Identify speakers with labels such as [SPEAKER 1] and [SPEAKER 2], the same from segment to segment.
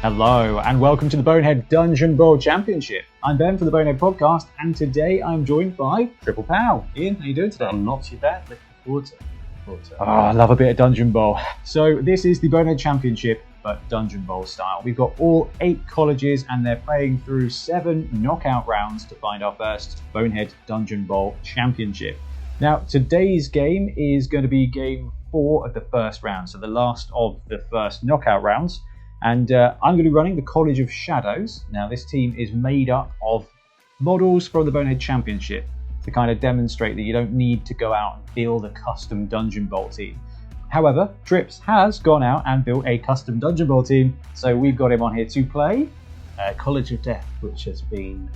[SPEAKER 1] Hello and welcome to the Bonehead Dungeon Bowl Championship. I'm Ben from the Bonehead Podcast, and today I'm joined by Triple Pow. Ian, how you doing today?
[SPEAKER 2] I'm not too bad. Looking forward to it.
[SPEAKER 1] Oh, I love a bit of Dungeon Bowl. So this is the Bonehead Championship, but Dungeon Bowl style. We've got all 8 colleges, and they're playing through 7 knockout rounds to find our first Bonehead Dungeon Bowl Championship. Now, today's game is going to be game 4 of the first round, so the last of the first knockout rounds. And I'm going to be running the College of Shadows. Now, this team is made up of models from the Bonehead Championship to kind of demonstrate that you don't need to go out and build a custom Dungeon Bowl team. However, Trips has gone out and built a custom Dungeon Bowl team, so we've got him on here to play
[SPEAKER 2] College of Death, which has been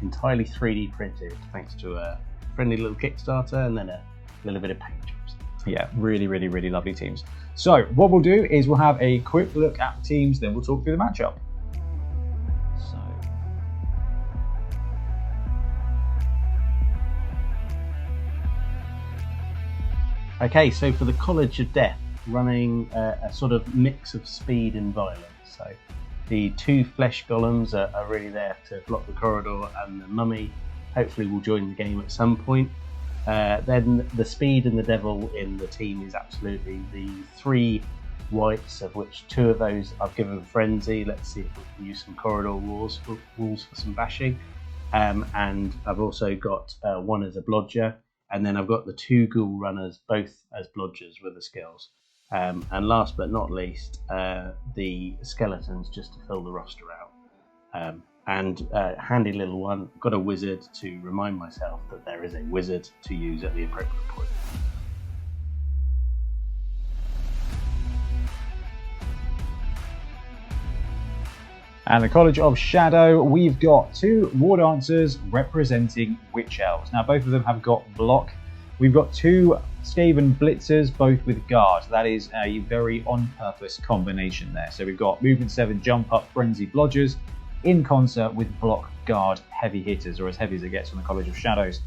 [SPEAKER 2] entirely 3D printed thanks to a friendly little Kickstarter and then a little bit of paint jobs.
[SPEAKER 1] Yeah, really lovely teams. So what we'll do is we'll have a quick look at the teams, then we'll talk through the matchup.
[SPEAKER 2] Okay, so for the College of Death, running a sort of mix of speed and violence. So the 2 flesh golems are really there to block the corridor, and the mummy hopefully will join the game at some point. Then the speed and the devil in the team is absolutely the 3 whites, of which 2 of those I've given frenzy. Let's see if we can use some corridor walls for some bashing. And I've also got 1 as a blodger, and then I've got the 2 ghoul runners, both as blodgers with the skills. And last but not least, the skeletons, just to fill the roster out. And handy little one, got a wizard to remind myself that there is a wizard to use at the appropriate point.
[SPEAKER 1] And the College of Shadow, we've got 2 war dancers representing witch elves. Now both of them have got block. We've got 2 Skaven blitzers, both with guard. That is a very on-purpose combination there. So we've got movement 7 jump up frenzy blodgers in concert with block guard heavy hitters, or as heavy as it gets from the College of Shadows.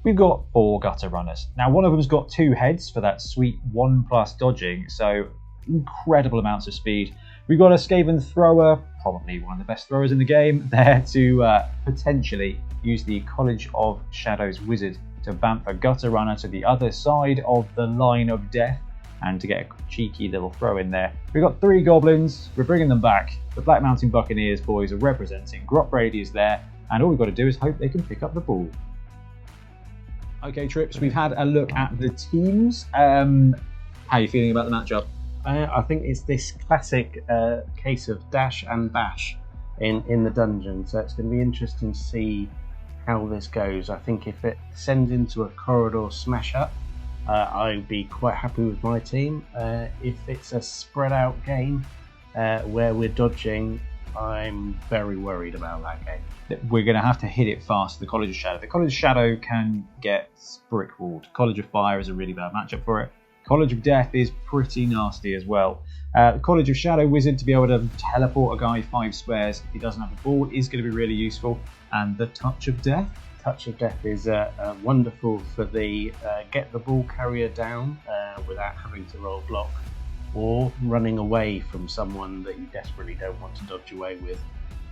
[SPEAKER 1] We've got 4 gutter runners. Now one of them's got 2 heads for that sweet 1+ dodging, so incredible amounts of speed. We've got a Skaven thrower, probably one of the best throwers in the game, there to potentially use the College of Shadows wizard to vamp a gutter runner to the other side of the line of death, and to get a cheeky little throw in there. We've got 3 goblins, we're bringing them back. The Black Mountain Buccaneers boys are representing. Grot Brady is there, and all we've got to do is hope they can pick up the ball. Okay, Trips, we've had a look at the teams. How are you feeling about the matchup?
[SPEAKER 2] I think it's this classic case of dash and bash in the dungeon, so it's going to be interesting to see how this goes. I think if it sends into a corridor smash up, I'd be quite happy with my team. If it's a spread out game where we're dodging, I'm very worried about that game.
[SPEAKER 1] We're going to have to hit it fast, the College of Shadow. The College of Shadow can get brick-walled. College of Fire is a really bad matchup for it. College of Death is pretty nasty as well. The College of Shadow Wizard, to be able to teleport a guy 5 squares if he doesn't have a ball, is going to be really useful. And the Touch of Death?
[SPEAKER 2] Touch of Death is wonderful for the get the ball carrier down without having to roll block, or running away from someone that you desperately don't want to dodge away with.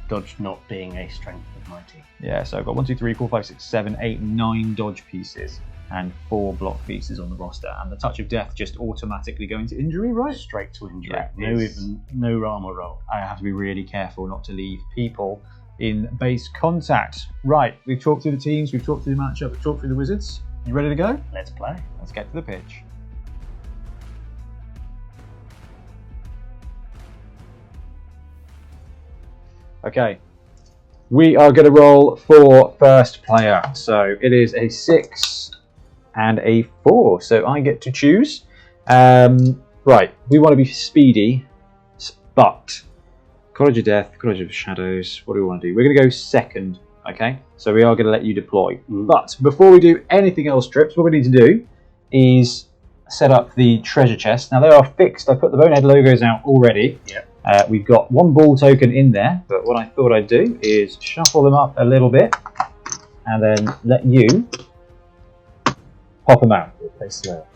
[SPEAKER 2] Dodge not being a strength of my team.
[SPEAKER 1] Yeah, so I've got 1, 2, 3, 4, 5, 6, 7, 8, 9 dodge pieces and 4 block pieces on the roster, and the Touch of Death just automatically going to injury, right?
[SPEAKER 2] Straight to injury.
[SPEAKER 1] Yeah,
[SPEAKER 2] no armor roll.
[SPEAKER 1] I have to be really careful not to leave people in base contact. Right, we've talked through the teams, we've talked through the matchup, we've talked through the wizards. You ready to go?
[SPEAKER 2] Let's play.
[SPEAKER 1] Let's get to the pitch. Okay, we are going to roll for first player. So it is a 6 and a 4. So I get to choose. Right, we want to be speedy, but College of Death, College of Shadows, what do we want to do? We're going to go second, okay? So we are going to let you deploy. But before we do anything else, Trips, what we need to do is set up the treasure chest. Now they are fixed. I put the Bonehead logos out already.
[SPEAKER 2] Yep.
[SPEAKER 1] We've got 1 ball token in there, but what I thought I'd do is shuffle them up a little bit and then let you pop them out.
[SPEAKER 2] Place them out.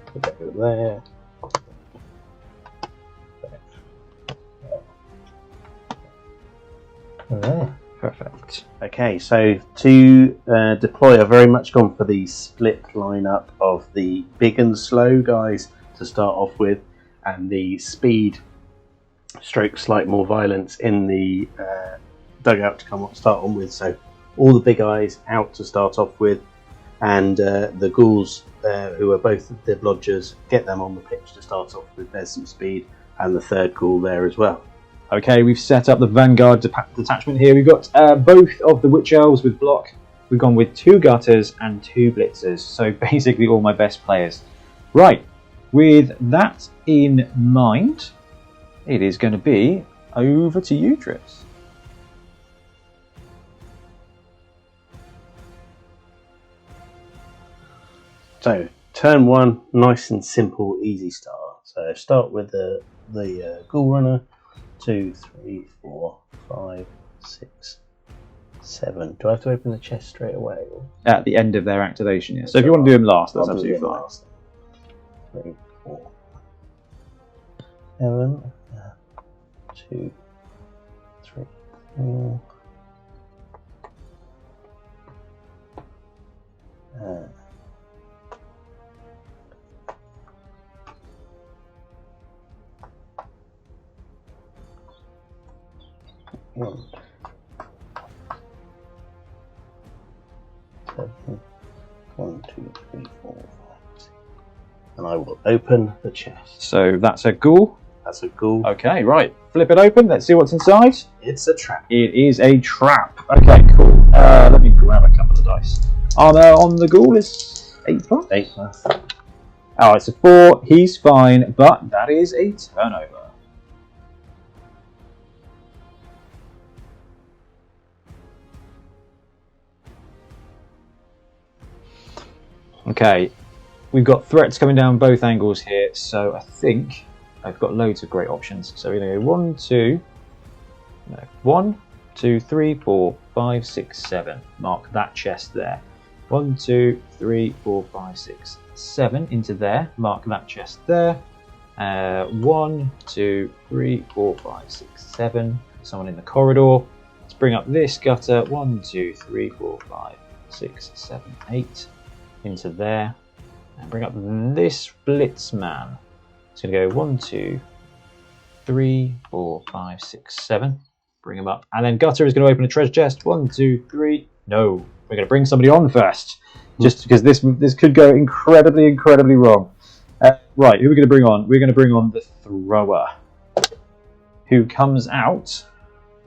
[SPEAKER 2] Put that there. There.
[SPEAKER 1] Perfect.
[SPEAKER 2] Okay, so to deploy, I've very much gone for the split lineup of the big and slow guys to start off with, and the speed stroke slight more violence in the dugout to start on with. So all the big eyes out to start off with, and the ghouls who are both the blodgers, get them on the pitch to start off with. There's some speed, and the third ghoul there as well.
[SPEAKER 1] Okay, we've set up the Vanguard detachment here. We've got both of the Witch Elves with block. We've gone with 2 Gutters and 2 Blitzers, so basically all my best players. Right, with that in mind, it is going to be over to you, Trips.
[SPEAKER 2] So, turn 1, nice and simple, easy start. So, start with the ghoul runner. 2, 3, 4, 5, 6, 7. Do I have to open the chest straight away? Or?
[SPEAKER 1] At the end of their activation, yes. So if you want to do them last, that's absolutely fine.
[SPEAKER 2] Last. 3, 4, 7, 2, 3, 4. One, 7, 1, 2, 3, 4, 5, 6. And I will open the chest.
[SPEAKER 1] So that's a ghoul.
[SPEAKER 2] That's a ghoul.
[SPEAKER 1] Okay, right. Flip it open. Let's see what's inside.
[SPEAKER 2] It's a trap.
[SPEAKER 1] It is a trap. Okay, cool. Let me grab a couple of dice. Armor on the ghoul is 8+.
[SPEAKER 2] 8+.
[SPEAKER 1] Oh, it's a 4. He's fine, but that is a turnover. Okay, we've got threats coming down both angles here, so I think I've got loads of great options. So we're going to go 1, 2, 3, 4, 5, 6, 7. Mark that chest there. 1, 2, 3, 4, 5, 6, 7 into there. Mark that chest there. 1, 2, 3, 4, 5, 6, 7. Someone in the corridor. Let's bring up this gutter. 1, 2, 3, 4, 5, 6, 7, 8. Into there. And bring up this Blitzman. It's going to go 1, 2, 3, 4, 5, 6, 7. Bring him up. And then Gutter is going to open a treasure chest. 1, 2, 3. No. We're going to bring somebody on first. Just because this could go incredibly wrong. Right, who are we going to bring on? We're going to bring on the Thrower. Who comes out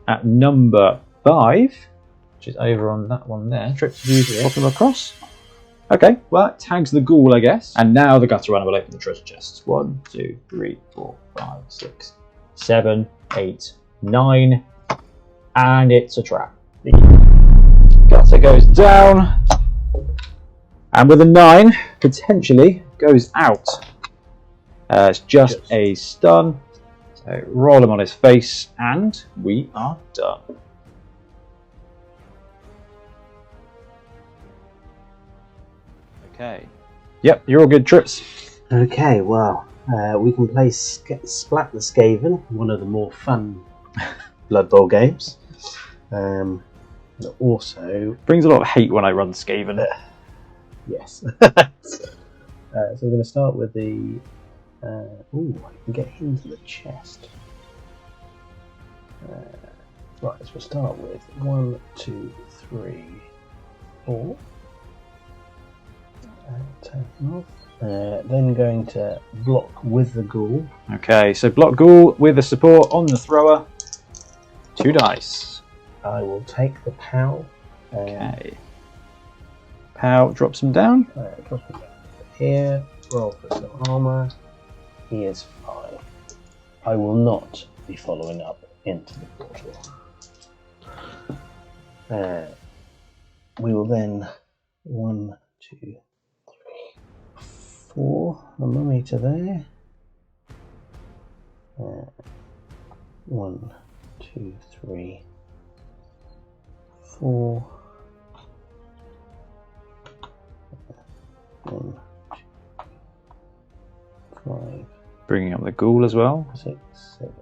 [SPEAKER 1] at number 5. Which is over on that one there. Trips, you pop him across. Okay, well, that tags the ghoul, I guess. And now the gutter runner will open the treasure chests. 1, 2, 3, 4, 5, 6, 7, 8, 9. And it's a trap. The gutter goes down. And with a 9, potentially goes out. It's just a stun. So roll him on his face, and we are done. Okay. Yep, you're all good, Trips.
[SPEAKER 2] Okay, well, we can play Splat the Skaven, one of the more fun Blood Bowl games. Also,
[SPEAKER 1] brings a lot of hate when I run Skaven.
[SPEAKER 2] Yes. So we're going to start with the. Ooh, I can get into the chest. Right, so we'll start with 1, 2, 3, 4. Taking off. Then going to block with the ghoul.
[SPEAKER 1] Okay, so block ghoul with the support on the thrower. 2 dice.
[SPEAKER 2] I will take the POW.
[SPEAKER 1] Okay. POW drops him down.
[SPEAKER 2] Drop him down here. Roll for some armor. He is fine. I will not be following up into the portal. We will then 1, 2, 3, 4. The mummy to there. 1, 2, 3, 4. 1, 2, 5.
[SPEAKER 1] Bringing up the ghoul as well.
[SPEAKER 2] 6, 7,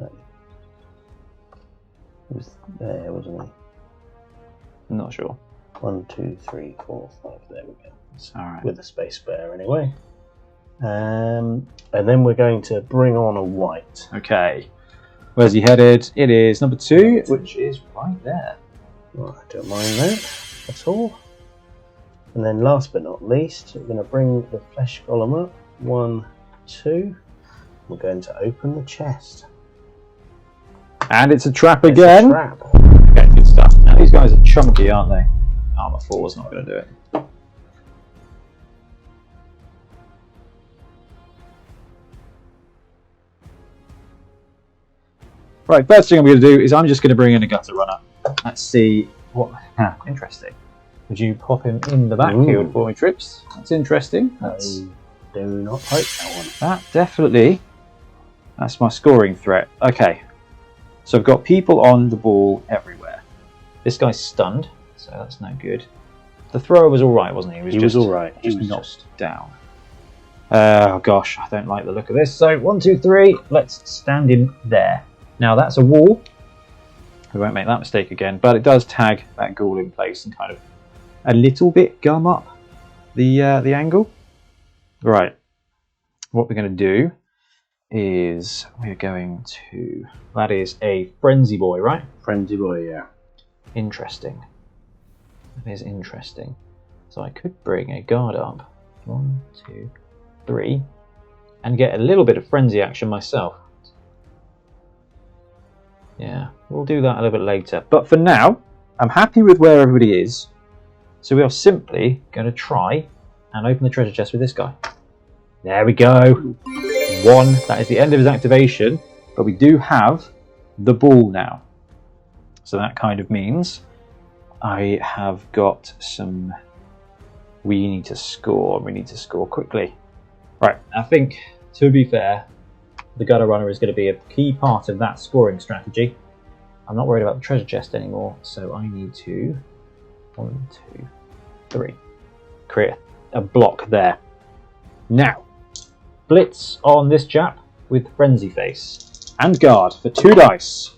[SPEAKER 2] 8. He was there, wasn't he?
[SPEAKER 1] I'm not sure.
[SPEAKER 2] 1, 2, 3, 4, 5. There we go.
[SPEAKER 1] It's all right.
[SPEAKER 2] With a space spare anyway. And then we're going to bring on a white.
[SPEAKER 1] Okay. Where's he headed? It is number 2, which is right there.
[SPEAKER 2] Well, I don't mind that at all. And then last but not least, we're going to bring the flesh golem up. 1, 2. We're going to open the chest.
[SPEAKER 1] And it's a trap again.
[SPEAKER 2] It's a trap.
[SPEAKER 1] Okay, good stuff. Now these guys are chunky, aren't they? Armor 4 is not going to do it. Right, first thing I'm going to do is I'm just going to bring in a gutter runner. Let's see what... interesting. Would you pop him in the backfield for me, Trips? That's interesting. That's...
[SPEAKER 2] Do not like that one.
[SPEAKER 1] That definitely... That's my scoring threat. Okay. So I've got people on the ball everywhere. This guy's stunned, so that's no good. The thrower was alright, wasn't he?
[SPEAKER 2] He was alright.
[SPEAKER 1] He was knocked down. Oh gosh, I don't like the look of this. So 1, 2, 3, let's stand in there. Now that's a wall. We won't make that mistake again, but it does tag that ghoul in place and kind of a little bit gum up the angle. Right. What we're going to do is we're going to... That is a frenzy boy, right?
[SPEAKER 2] Frenzy boy, yeah.
[SPEAKER 1] Interesting. That is interesting. So I could bring a guard up. 1, 2, 3. And get a little bit of frenzy action myself. Yeah, we'll do that a little bit later. But for now, I'm happy with where everybody is. So we are simply going to try and open the treasure chest with this guy. There we go. 1. That is the end of his activation. But we do have the ball now. So that kind of means I have got some... We need to score. We need to score quickly. Right, I think, to be fair, the gutter runner is going to be a key part of that scoring strategy. I'm not worried about the treasure chest anymore, so I need to 1, 2, 3 create a block there. Now, blitz on this chap with frenzy face and guard for 2 dice.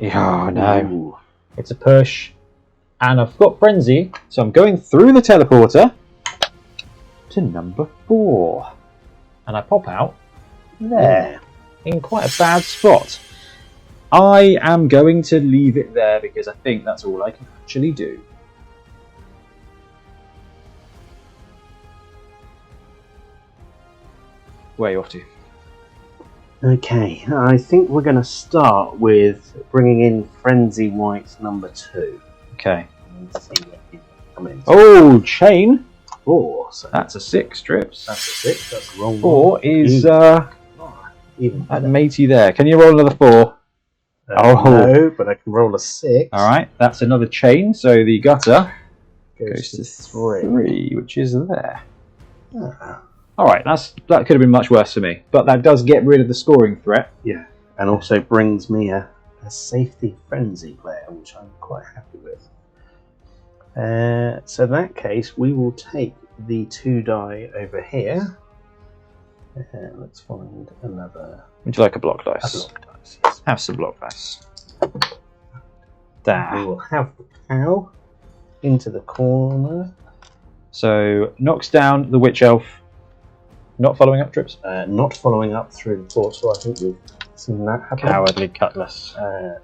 [SPEAKER 1] Oh no,
[SPEAKER 2] Ooh.
[SPEAKER 1] It's a push, and I've got frenzy, so I'm going through the teleporter to number 4, and I pop out there in quite a bad spot. I am going to leave it there because I think that's all I can actually do. Where are you off to?
[SPEAKER 2] Okay, I think we're going to start with bringing in Frenzy White number 2.
[SPEAKER 1] Okay.
[SPEAKER 2] Let's see what he comes in.
[SPEAKER 1] Oh, chain.
[SPEAKER 2] 4. So
[SPEAKER 1] That's a 6, Strips.
[SPEAKER 2] that's a 6. That's the wrong
[SPEAKER 1] 4
[SPEAKER 2] one.
[SPEAKER 1] is
[SPEAKER 2] Even
[SPEAKER 1] that matey there. Can you roll another 4? Oh.
[SPEAKER 2] No, but I can roll a 6.
[SPEAKER 1] All right, that's another chain. So the gutter
[SPEAKER 2] Goes
[SPEAKER 1] to
[SPEAKER 2] to 3.
[SPEAKER 1] 3, which is there.
[SPEAKER 2] Ah,
[SPEAKER 1] All right, that could have been much worse for me, but that does get rid of the scoring threat.
[SPEAKER 2] yeah, and also brings me a safety frenzy player, which I'm quite happy with. So in that case, we will take the 2 die over here. Let's find another.
[SPEAKER 1] Would you like a block dice?
[SPEAKER 2] A block dice, yes.
[SPEAKER 1] Have some block dice.
[SPEAKER 2] We
[SPEAKER 1] There.
[SPEAKER 2] will have the cow into the corner.
[SPEAKER 1] So knocks down the witch elf. Not following up, Trips.
[SPEAKER 2] Not following up through the portal. I think we've seen that happen.
[SPEAKER 1] Cowardly cutlass.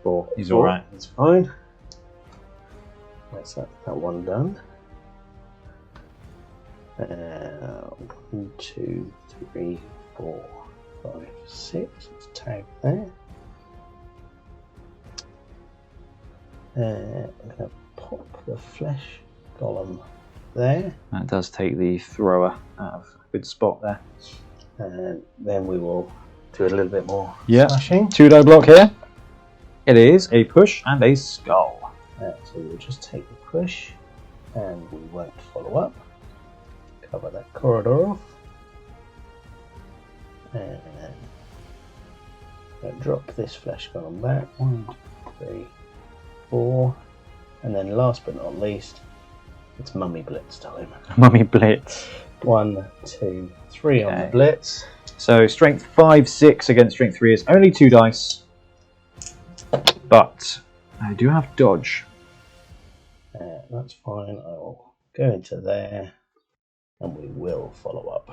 [SPEAKER 2] 4.
[SPEAKER 1] He's all right.
[SPEAKER 2] It's fine. That's that one done. 1, 2, 3, 4, 5, 6. Let's tag there. I'm going to pop the flesh golem there.
[SPEAKER 1] That does take the thrower out of a good spot there.
[SPEAKER 2] And then we will do a little bit more
[SPEAKER 1] Yeah.
[SPEAKER 2] slashing.
[SPEAKER 1] 2 die block here. It is a push and a skull.
[SPEAKER 2] So we'll just take the push and we won't follow up. Cover that corridor off. And we'll drop this flesh golem back. 1, 2, 3, 4. And then last but not least, it's Mummy Blitz time.
[SPEAKER 1] Mummy blitz.
[SPEAKER 2] 1, 2, 3 on the
[SPEAKER 1] Okay.
[SPEAKER 2] Blitz.
[SPEAKER 1] So strength 5, 6 against strength 3 is only 2 dice. but I do have dodge.
[SPEAKER 2] That's fine. I will go into there, and we will follow up.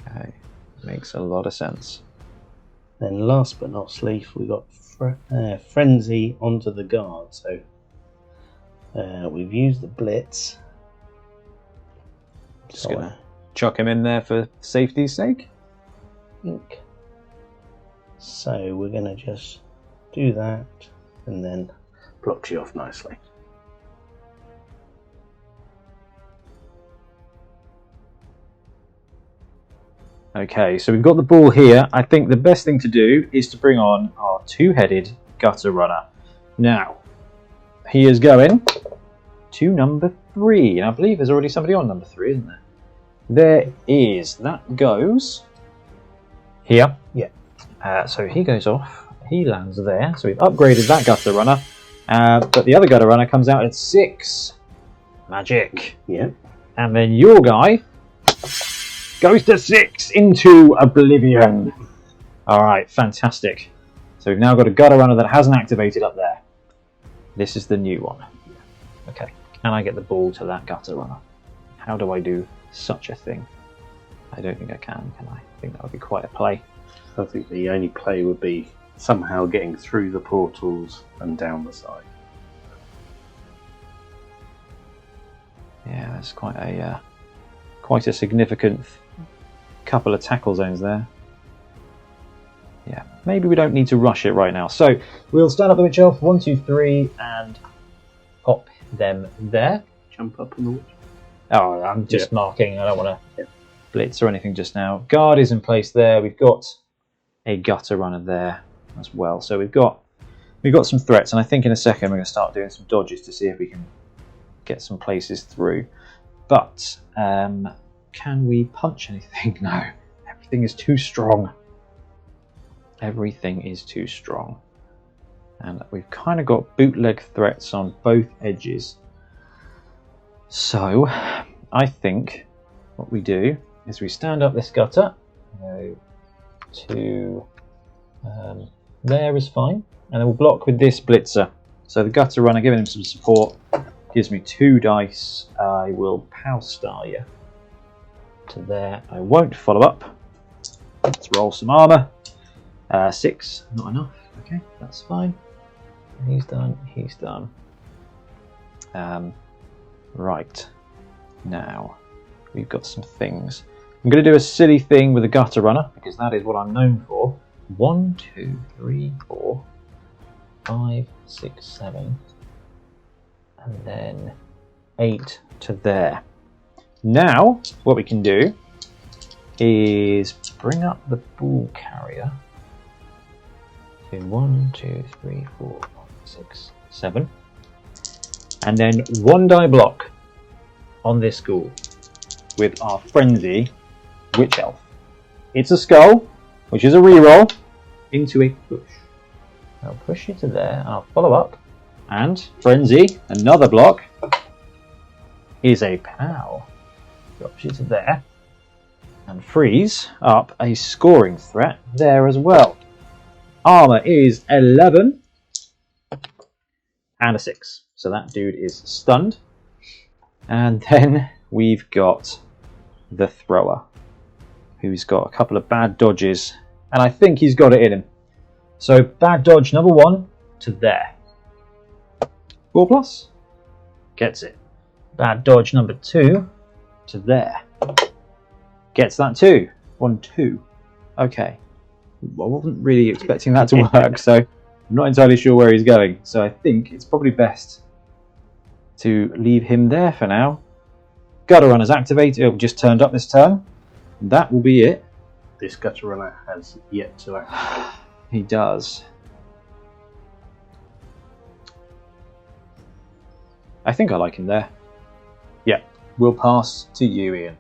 [SPEAKER 1] Okay, makes a lot of sense.
[SPEAKER 2] Then last but not least, we got Frenzy onto the guard. So we've used the Blitz.
[SPEAKER 1] Just gonna chuck him in there for safety's sake.
[SPEAKER 2] So we're gonna just do that, and then blocks you off nicely.
[SPEAKER 1] Okay, so we've got the ball here. I think the best thing to do is to bring on our two-headed gutter runner. Now, he is going to number 3, and I believe there's already somebody on number 3, isn't there? There is. That goes here.
[SPEAKER 2] Yeah.
[SPEAKER 1] So he goes off. He lands there. So we've upgraded that gutter runner, but the other gutter runner comes out at 6. Magic.
[SPEAKER 2] Yeah.
[SPEAKER 1] And then your guy goes to 6 into oblivion. Alright, fantastic. So we've now got a gutter runner that hasn't activated up there. This is the new one. Okay, can I get the ball to that gutter runner? How do I do such a thing? I don't think I can I? I think that would be quite a play.
[SPEAKER 2] I think the only play would be somehow getting through the portals and down the side.
[SPEAKER 1] Yeah, that's quite a significant couple of tackle zones there. Yeah, maybe we don't need to rush it right now. So we'll stand up the witch elf, 1, 2, 3, and pop them there.
[SPEAKER 2] Jump up on the witch.
[SPEAKER 1] Oh, I'm just marking. I don't want to blitz or anything just now. Guard is in place there. We've got a gutter runner there as well. So we've got some threats, and I think in a second we're going to start doing some dodges to see if we can get some places through. But can we punch anything? No. Everything is too strong. Everything is too strong. And we've kind of got bootleg threats on both edges. So I think what we do is we stand up this gutter. Go to there is fine. And then we'll block with this blitzer. So the gutter runner, giving him some support, gives me 2 dice. I will pow star you to there. I won't follow up. Let's roll some armor. 6, not enough. Okay, that's fine. He's done. He's done. Right. Now, we've got some things. I'm going to do a silly thing with a gutter runner, because that is what I'm known for. 1, 2, 3, 4, 5, 6, 7. And then 8 to there. Now, what we can do is bring up the ball carrier to 1, 2, 3, 4, 5, 6, 7. And then 1 die block on this ghoul with our Frenzy Witch Elf. It's a skull, which is a reroll, into a push. I'll push you to there, and I'll follow up. And Frenzy, another block, is a pow. Drops you to there. And frees up a scoring threat there as well. Armor is 11. And a 6. So that dude is stunned. And then we've got the thrower, who's got a couple of bad dodges. And I think he's got it in him. So bad dodge number 1 to there. 4+. Gets it. Bad dodge number 2 to there. Gets that too. 1, 2. Okay. I wasn't really expecting that to work, so I'm not entirely sure where he's going. So I think it's probably best to leave him there for now. Gutter runner's activated. It just turned up this turn. That will be it.
[SPEAKER 2] This gutter runner has yet to activate.
[SPEAKER 1] He does. I think I like him there. Yeah, we'll pass to you, Ian.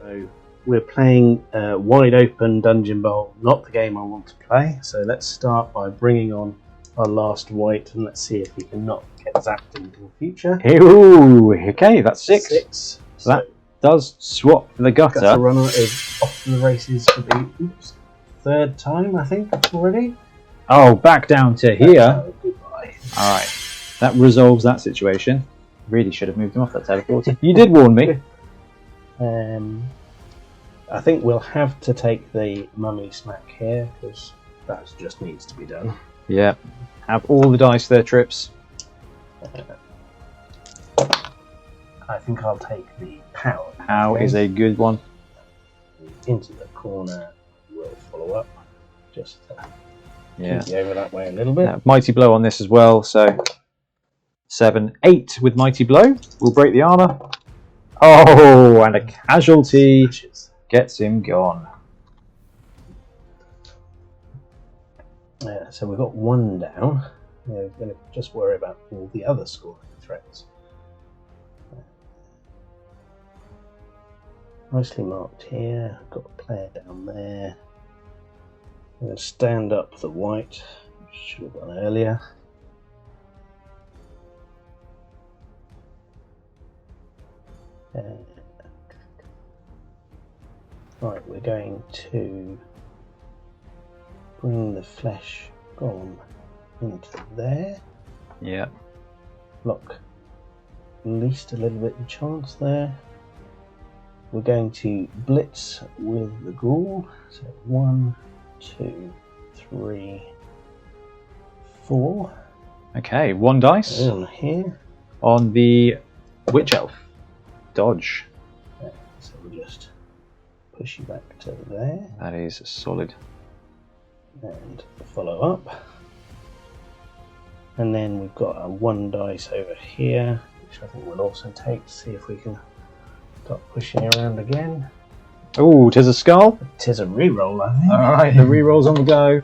[SPEAKER 2] So we're playing Wide Open Dungeon Bowl, not the game I want to play. So let's start by bringing on our last white, and let's see if we can not get zapped into the future.
[SPEAKER 1] Ooh, okay, that's 6.
[SPEAKER 2] 6.
[SPEAKER 1] So that does swap the gutter.
[SPEAKER 2] Gutter runner is off to the races for the third time, I think, already.
[SPEAKER 1] Oh, back down to here.
[SPEAKER 2] Oh, goodbye.
[SPEAKER 1] Alright, that resolves that situation. Really should have moved him off that teleporter. You did warn me.
[SPEAKER 2] I think we'll have to take the mummy smack here, because that just needs to be done.
[SPEAKER 1] Yeah. Have all the dice there, Trips.
[SPEAKER 2] I think I'll take the power.
[SPEAKER 1] How is a good one.
[SPEAKER 2] Into the corner, we'll follow up. Just
[SPEAKER 1] Yeah.
[SPEAKER 2] keep you over that way a little bit.
[SPEAKER 1] Mighty Blow on this as well, so 7, 8 with Mighty Blow. We'll break the armour. Oh, and a casualty gets him gone.
[SPEAKER 2] So we've got one down. We're going to just worry about all the other scoring threats. Nicely marked here. Got a player down there. I'm going to stand up the white, which should have done earlier. Right, we're going to bring the flesh golem into there.
[SPEAKER 1] Yeah.
[SPEAKER 2] Look, at least a little bit of chance there. We're going to blitz with the ghoul. So 1, 2, 3, 4.
[SPEAKER 1] Okay, 1 dice
[SPEAKER 2] On here.
[SPEAKER 1] on the Witch Elf. Dodge.
[SPEAKER 2] So we'll just push you back to there
[SPEAKER 1] That is solid.
[SPEAKER 2] and follow up. And then we've got a 1 dice over here, which I think we'll also take to see if we can start pushing around again.
[SPEAKER 1] Oh, 'tis a skull.
[SPEAKER 2] Tis a reroll, I think.
[SPEAKER 1] Alright, the rerolls on the go.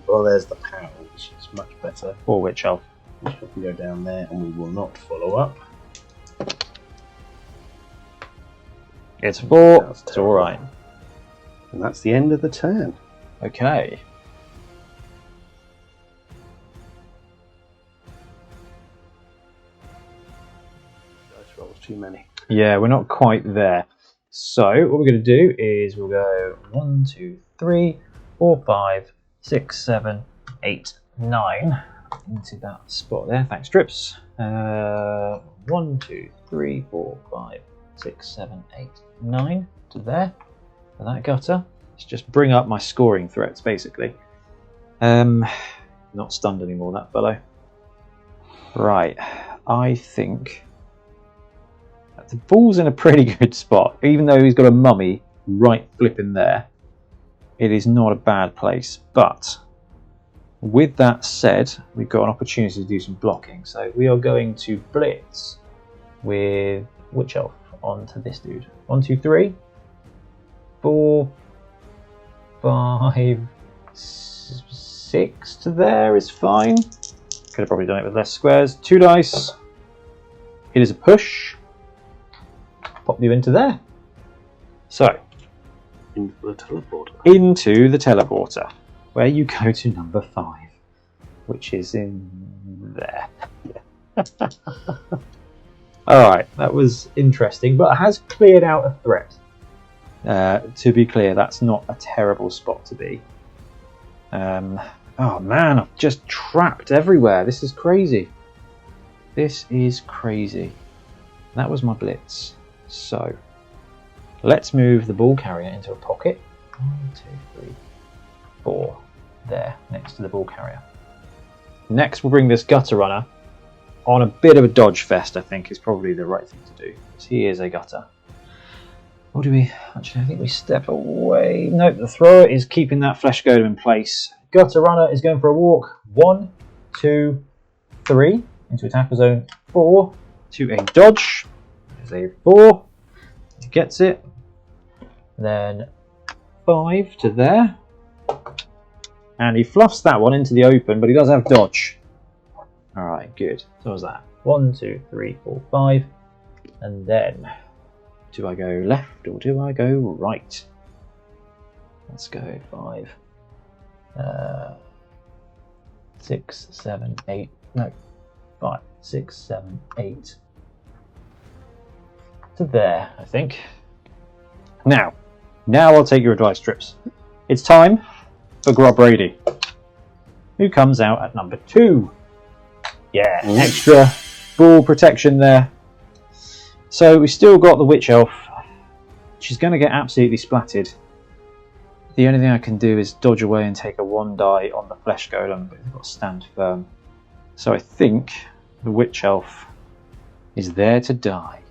[SPEAKER 2] Well, there's the power, which is much better.
[SPEAKER 1] For Witch Elf.
[SPEAKER 2] We can go down there and we will not follow up.
[SPEAKER 1] It's 4.
[SPEAKER 2] That's
[SPEAKER 1] It's alright.
[SPEAKER 2] And that's the end of the turn.
[SPEAKER 1] Okay.
[SPEAKER 2] Dice rolls too many.
[SPEAKER 1] Yeah, we're not quite there. So what we're going to do is we'll go 1, 2, 3, 4, 5, 6, 7, 8, 9 into that spot there. Thanks, Strips. 1, 2, 3, 4, 5, 6, 7, 8, 9 to there. For that gutter. Let's just bring up my scoring threats, basically. Not stunned anymore, that fellow. Right, I think the ball's in a pretty good spot, even though he's got a mummy right flipping there. It is not a bad place, but with that said, we've got an opportunity to do some blocking. So we are going to blitz with Witch Elf onto this dude. 1, 2, 3, 4, 5, 6 to there is fine. Could have probably done it with less squares. 2 dice. It is a push. Pop you into there. So,
[SPEAKER 2] Into the teleporter.
[SPEAKER 1] into the teleporter, where you go to number 5, which is in there. Alright, that was interesting, but it has cleared out a threat. To be clear, that's not a terrible spot to be. Oh man, I've just trapped everywhere. This is crazy. This is crazy. That was my blitz. So, let's move the ball carrier into a pocket. 1, 2, 3, 4. There, next to the ball carrier. Next, we'll bring this gutter runner on a bit of a dodge fest, I think is probably the right thing to do. Because he is a gutter. Or do we... Actually, I think we step away. Nope, the thrower is keeping that flesh golem in place. Gutter runner is going for a walk. 1, 2, 3. Into attacker zone. 4. To a dodge. There's a 4. He gets it. Then 5 to there. And he fluffs that one into the open, but he does have dodge. Alright, good. So what was that? 1, 2, 3, 4, 5. And then... do I go left or do I go right? Let's go 5. 6, 7, 8. No. 5, 6, 7, 8. To there, I think. Now I'll take your advice, Trips. It's time for Grob Brady, who comes out at number 2. Yeah, extra ball protection there. So we still got the Witch Elf. She's going to get absolutely splattered. The only thing I can do is dodge away and take a 1 die on the Flesh Golem, but they've got to stand firm. So I think the Witch Elf is there to die.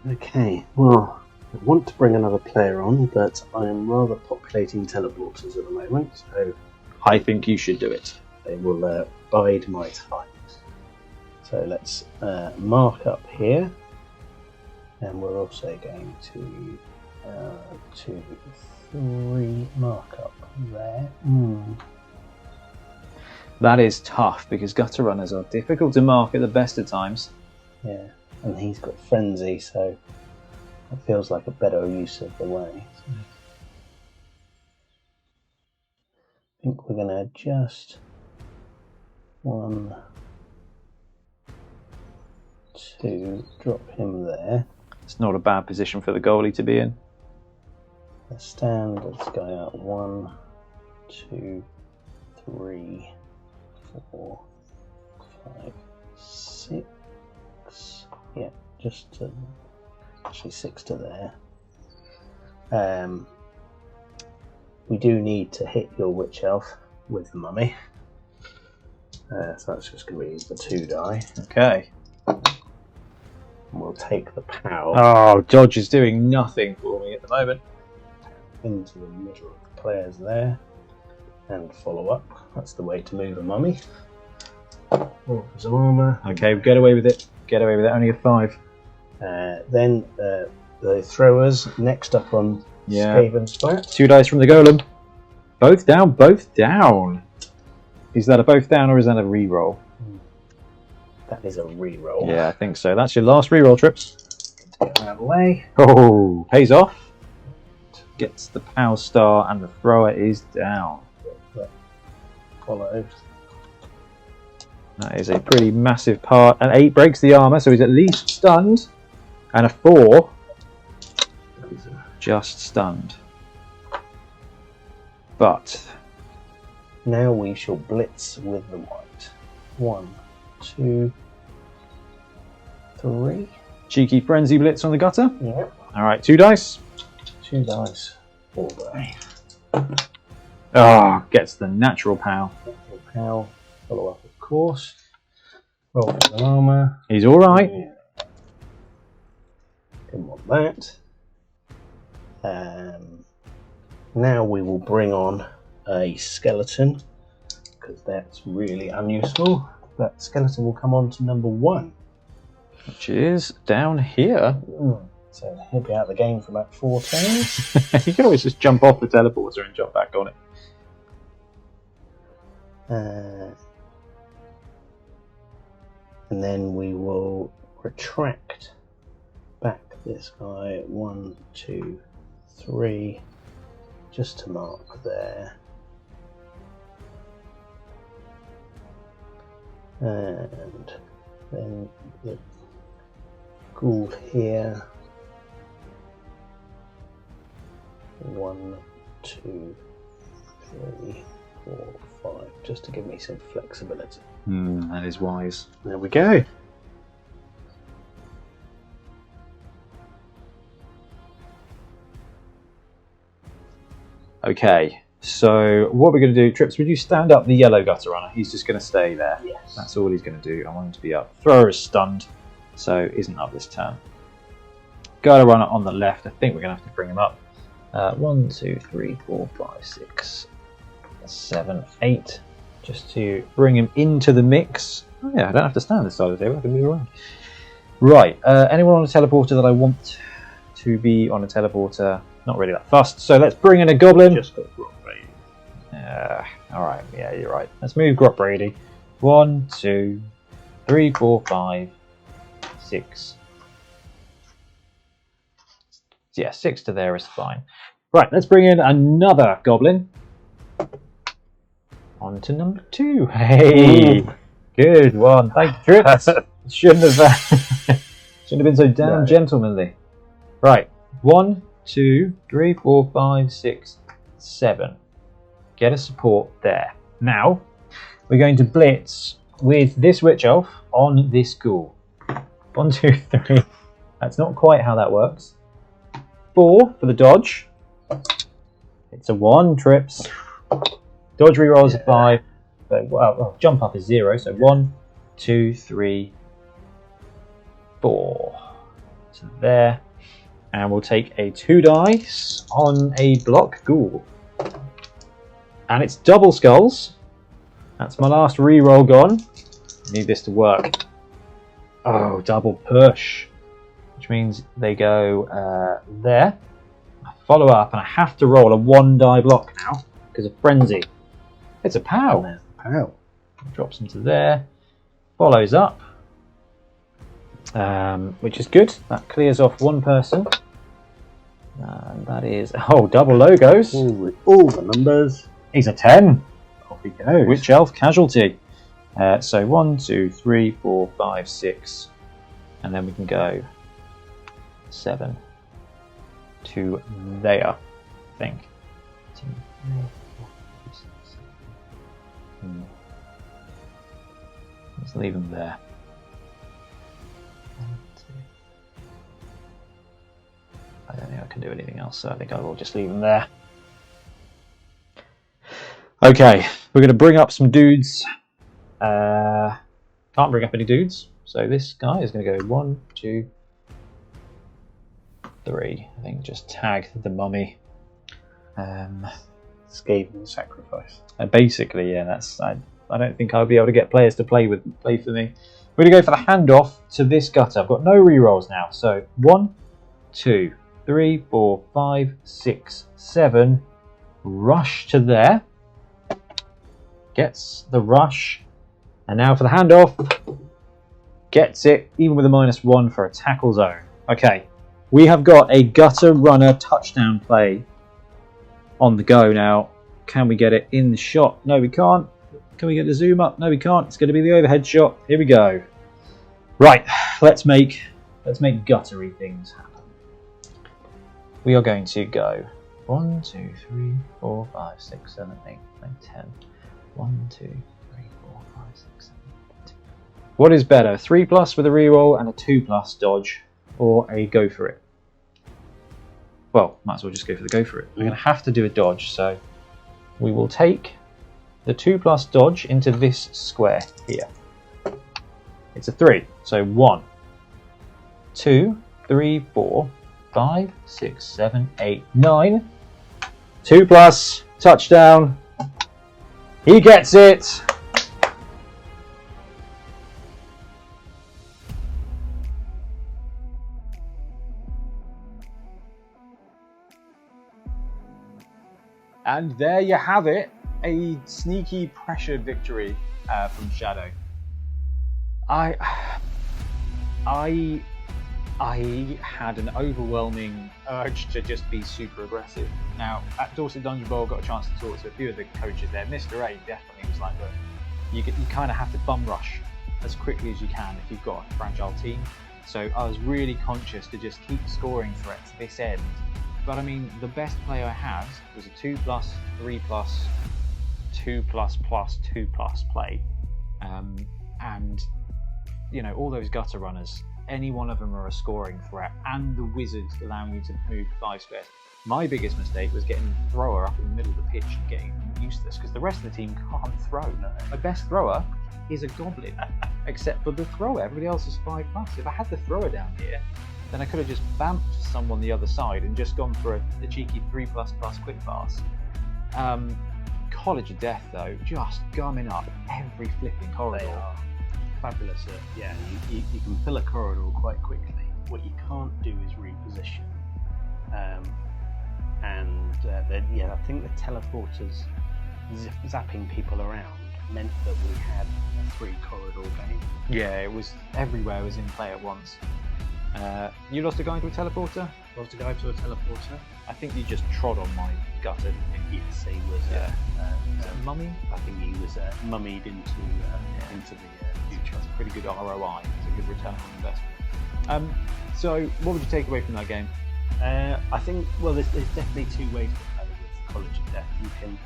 [SPEAKER 2] Okay, well, I want to bring another player on, but I am rather populating teleporters at the moment, so
[SPEAKER 1] I think you should do it.
[SPEAKER 2] they will bide my time. So let's mark up here, and we're also going to 2, 3 mark up there.
[SPEAKER 1] That is tough because gutter runners are difficult to mark at the best of times.
[SPEAKER 2] Yeah, and he's got frenzy, so it feels like a better use of the way. So I think we're going to adjust 1, 2, drop him there.
[SPEAKER 1] It's not a bad position for the goalie to be in.
[SPEAKER 2] Let's stand this guy out. 1, 2, 3, 4, 5, 6. Yeah, just to, actually 6 to there. We do need to hit your Witch Elf with the mummy. So that's just going to be the 2 die.
[SPEAKER 1] Okay.
[SPEAKER 2] And we'll take the power
[SPEAKER 1] Oh, dodge is doing nothing for me at the moment.
[SPEAKER 2] into the middle of the players there. And follow up. That's the way to move a mummy. His armour.
[SPEAKER 1] Okay, get away with it. Get away with it. Only a 5.
[SPEAKER 2] Then the throwers next up on Skaven Splat.
[SPEAKER 1] 2 dice from the golem. Both down, both down. Is that a both down or is that a reroll?
[SPEAKER 2] That is a reroll.
[SPEAKER 1] Yeah, I think so. That's your last reroll, Trips.
[SPEAKER 2] Get out of the way.
[SPEAKER 1] Oh, pays off. Gets the power star and the thrower is down.
[SPEAKER 2] Follow.
[SPEAKER 1] That is a pretty massive part. An 8 breaks the armour, so he's at least stunned. And a 4 just stunned. But
[SPEAKER 2] Now we shall blitz with the white. 1, 2, 3.
[SPEAKER 1] cheeky frenzy blitz on the gutter.
[SPEAKER 2] Yep.
[SPEAKER 1] Alright, 2 dice.
[SPEAKER 2] 2 dice. 4 die.
[SPEAKER 1] Ah, gets the natural pow.
[SPEAKER 2] Pow. Follow up, of course. Roll for the armour.
[SPEAKER 1] He's alright.
[SPEAKER 2] Yeah. Didn't want that. Now we will bring on a skeleton, because that's really unuseful. That skeleton will come on to number 1.
[SPEAKER 1] Which is down here.
[SPEAKER 2] So he'll be out of the game for about 4 turns.
[SPEAKER 1] You can always just jump off the teleporter and jump back on it.
[SPEAKER 2] And then we will retract back this guy 1, 2, 3, just to mark there. And then the ghoul here. 1, 2, 3, 4, 5, just to give me some flexibility.
[SPEAKER 1] That is wise.
[SPEAKER 2] There we go.
[SPEAKER 1] Okay, so what we're going to do, Trips, would you stand up the yellow gutter runner? He's just going to stay there.
[SPEAKER 2] Yes.
[SPEAKER 1] That's all he's going to do. I want him to be up. Thrower is stunned, so isn't up this turn. Gutter runner on the left. I think we're going to have to bring him up. 1, 2, 3, 4, 5, 6, 7, 8. Just to bring him into the mix. Oh yeah, I don't have to stand this side of the table. I can move around. Right. Anyone on a teleporter that I want to be on a teleporter? Not really that fussed. So let's bring in a goblin.
[SPEAKER 2] Just got Grot Brady.
[SPEAKER 1] Alright, yeah, you're right. Let's move Grot Brady. 1, 2, 3, 4, 5, 6. Yeah, 6 to there is fine. Right, let's bring in another goblin. On to number 2. Hey, good one. Thank you, Trips. Shouldn't have been so damn gentlemanly. Right. 1, 2, 3, 4, 5, 6, 7. Get a support there. Now, we're going to blitz with this Witch Elf on this ghoul. 1, 2, 3. That's not quite how that works. 4 for the dodge. It's a 1, trips. Dodge rerolls a 5. But, well, jump up is 0. So 1, 2, 3, 4. So there. And we'll take a 2 dice on a block ghoul. And it's double skulls. That's my last reroll gone. Need this to work. Oh, double push. Which means they go there. I follow up and I have to roll a 1 die block now because of frenzy. It's a POW.
[SPEAKER 2] There's the POW.
[SPEAKER 1] Drops into there. Follows up. Which is good. That clears off 1 person. And that is, double logos.
[SPEAKER 2] All the numbers.
[SPEAKER 1] He's a 10.
[SPEAKER 2] Off he goes.
[SPEAKER 1] Witch Elf casualty. So 1, 2, 3, 4, 5, 6. And then we can go 7 to there, I think. 2, 3, 4, 5, 6, 7. Let's leave them there. 1, 2. I don't think I can do anything else, so I think I will just leave them there. Okay, we're going to bring up some dudes. Can't bring up any dudes, so this guy is going to go 1, 2, 3. I think just tag the mummy.
[SPEAKER 2] Skaven sacrifice.
[SPEAKER 1] Basically, yeah. That's. I don't think I'll be able to get players to play for me. We're going to go for the handoff to this gutter. I've got no rerolls now, so 1, 2, 3, 4, 5, 6, 7. Rush to there. Gets the rush. And now for the handoff. Gets it, even with a -1 for a tackle zone. Okay, we have got a gutter runner touchdown play on the go now. Can we get it in the shot? No, we can't. Can we get the zoom up? No, we can't. It's going to be the overhead shot. Here we go. Right, let's make guttery things happen. We are going to go 1, 2, 3, 4, 5, 6, 7, 8, 9, 10. 1, 2, 3, 4, 5, 6, 7, 8. What is better, 3+ with a reroll and a 2+ dodge, or a go for it? Well, might as well just go for the go for it. We're going to have to do a dodge, so we will take the 2+ dodge into this square here. It's a 3, so 1, 2, 3, 4, 5, 6, 7, 8, 9. 2+, touchdown. He gets it. And there you have it. A sneaky pressured victory from Shadow. I had an overwhelming urge to just be super aggressive. Now, at Dorset Dungeon Bowl, I got a chance to talk to a few of the coaches there. Mr. A definitely was like, look, you kind of have to bum rush as quickly as you can if you've got a fragile team. So I was really conscious to just keep scoring threats this end. But I mean, the best play I had was a 2+, 3+, 2++, 2+ play. And, you know, all those gutter runners, any one of them are a scoring threat, and the wizards allowing you to move 5 squares. My biggest mistake was getting the thrower up in the middle of the pitch and getting useless, because the rest of the team can't throw. No. My best thrower is a goblin, except for the thrower. Everybody else is 5+. If I had the thrower down here, then I could have just bamped someone the other side and just gone for a cheeky 3++ quick pass. College of Death, though, just gumming up every flipping corridor.
[SPEAKER 2] They are fabulous. Yeah, you can fill a corridor quite quickly. What you can't do is reposition. I think the teleporters zapping people around meant that we had a 3-corridor game.
[SPEAKER 1] Yeah, it was everywhere was in play at once. You lost a guy to a teleporter?
[SPEAKER 2] Lost a guy to a teleporter.
[SPEAKER 1] I think you just trod on my gutter.
[SPEAKER 2] Yes, he was.
[SPEAKER 1] Mummy?
[SPEAKER 2] I think he was mummied into the future.
[SPEAKER 1] That's a pretty good ROI. It's a good return on investment. So, what would you take away from that game?
[SPEAKER 2] I think, well, there's definitely two ways to play with College of Death. You can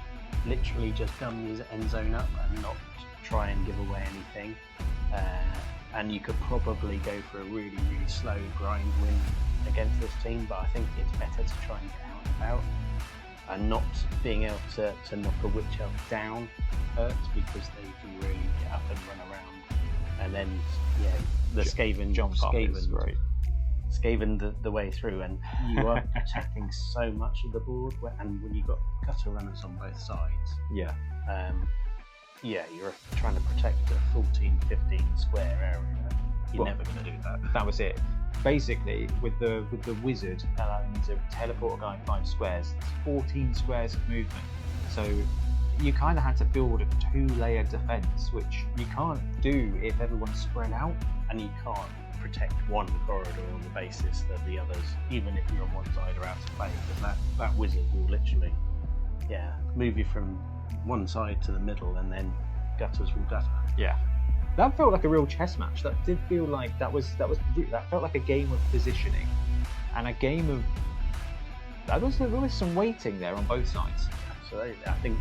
[SPEAKER 2] literally just gun your end zone up and not try and give away anything. And you could probably go for a really, really slow grind win against this team, but I think it's better to try and get out and about. And not being able to knock a Witch Elf down hurts, because they can really get up and run around. And then, yeah, the Skaven the way through, and you are protecting so much of the board. And when you've got gutter runners on both sides,
[SPEAKER 1] yeah,
[SPEAKER 2] you're trying to protect a 14-15 square area. You're never going to do that.
[SPEAKER 1] That was it. Basically, with the wizard allowing you to teleport a guy 5 squares, it's 14 squares of movement. So you kind of had to build a 2-layer defense, which you can't do if everyone's spread out,
[SPEAKER 2] and you can't protect one corridor on the basis that the others, even if you're on one side, are out to play, because that wizard will literally, move you from one side to the middle, and then gutters will gutter.
[SPEAKER 1] Yeah. That felt like a real chess match. That did feel like that felt like a game of positioning, and a game of there was some waiting there on both sides.
[SPEAKER 2] Absolutely. I think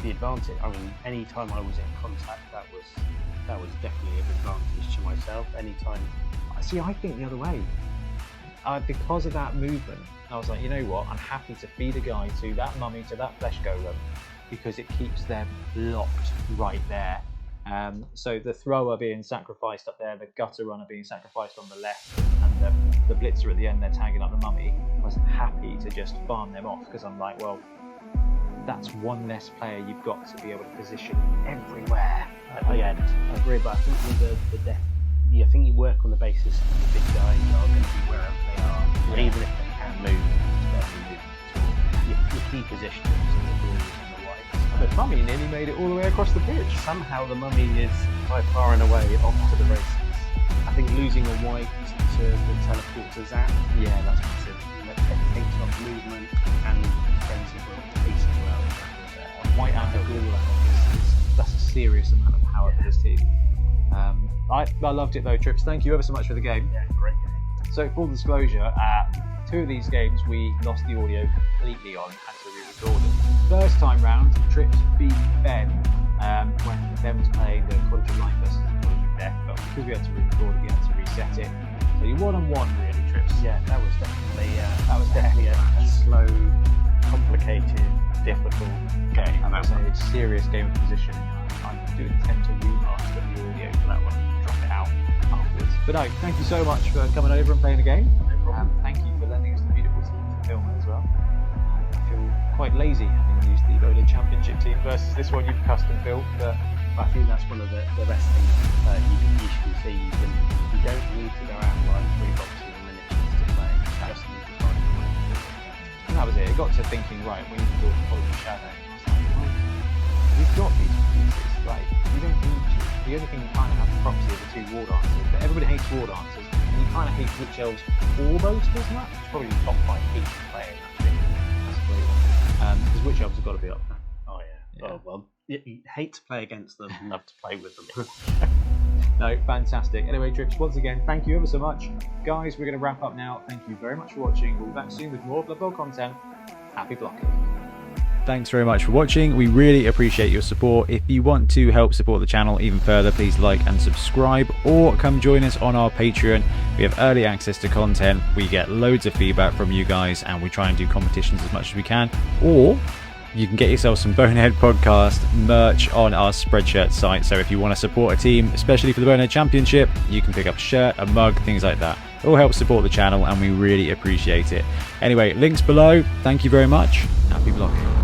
[SPEAKER 2] the advantage. I mean, any time I was in contact, that was definitely an advantage to myself. Anytime.
[SPEAKER 1] See, I think the other way. Because of that movement, I was like, you know what? I'm happy to feed a guy to that mummy, to that flesh golem, because it keeps them locked right there. So the thrower being sacrificed up there, the gutter runner being sacrificed on the left, and the blitzer at the end, they're tagging up the mummy. I was happy to just farm them off, because I'm like, well, that's one less player you've got to be able to position everywhere.
[SPEAKER 2] I agree, but I think with the death, I think you work on the basis that the big guys are going to be wherever they are, even if they can move. Your key positions are the blues and the whites.
[SPEAKER 1] The mummy nearly made it all the way across the pitch.
[SPEAKER 2] Somehow the mummy is by far and away off to the races. I think losing a white to the teleport to Zap, that's massive. That takes off movement and frenzy pace as well.
[SPEAKER 1] White and a ghoul that's a serious amount of power for this team. I loved it though, Trips. Thank you ever so much for the game.
[SPEAKER 2] Yeah, great game.
[SPEAKER 1] So, full disclosure, 2 of these games we lost the audio completely on, had to re-record it. First time round, Trips beat Ben when Ben was playing the College of Life versus the College of Death, but because we had to re-record it, we had to reset it. So you're 1-on-1 really, Trips.
[SPEAKER 2] Yeah, that was definitely a slow, complicated, difficult game.
[SPEAKER 1] And that was a serious game of positioning. I do intend to remaster the audio for that one and drop it out afterwards. But no, thank you so much for coming over and playing the game.
[SPEAKER 2] No problem.
[SPEAKER 1] Thank you for lending us the beautiful team to film it as well. I feel quite lazy having used the Bonehead Championship team versus this one you've custom built, but
[SPEAKER 2] I think that's one of the best things you should see. You don't need to go out and buy 3 boxes of miniatures to play. You just need to find one.
[SPEAKER 1] And that was it. It got to thinking, right, we need to build a College of Shadow. I was like, well, we've got these pieces, like, we don't need to. The only thing we kind of have the proxy are the 2 War Dancers, but everybody hates War Dancers, and you kind of hate Witch Elves almost as much. It's probably the top 5 heat players, actually. That's a great one. Because Witch Elves have got to be up there.
[SPEAKER 2] Oh, yeah. Oh, well, you hate to play against them, love to play with them.
[SPEAKER 1] No, fantastic. Anyway, Trips, once again, thank you ever so much. Guys, we're going to wrap up now. Thank you very much for watching. We'll be back soon with more Blood Bowl content. Happy blocking. Thanks very much for watching. We really appreciate your support. If you want to help support the channel even further, please like and subscribe, or come join us on our Patreon. We have early access to content. We get loads of feedback from you guys, and we try and do competitions as much as we can. Or you can get yourself some Bonehead Podcast merch on our Spreadshirt site. So if you want to support a team, especially for the Bonehead Championship, you can pick up a shirt, a mug, things like that. It all helps support the channel, and we really appreciate it. Anyway, links below. Thank you very much. Happy blocking.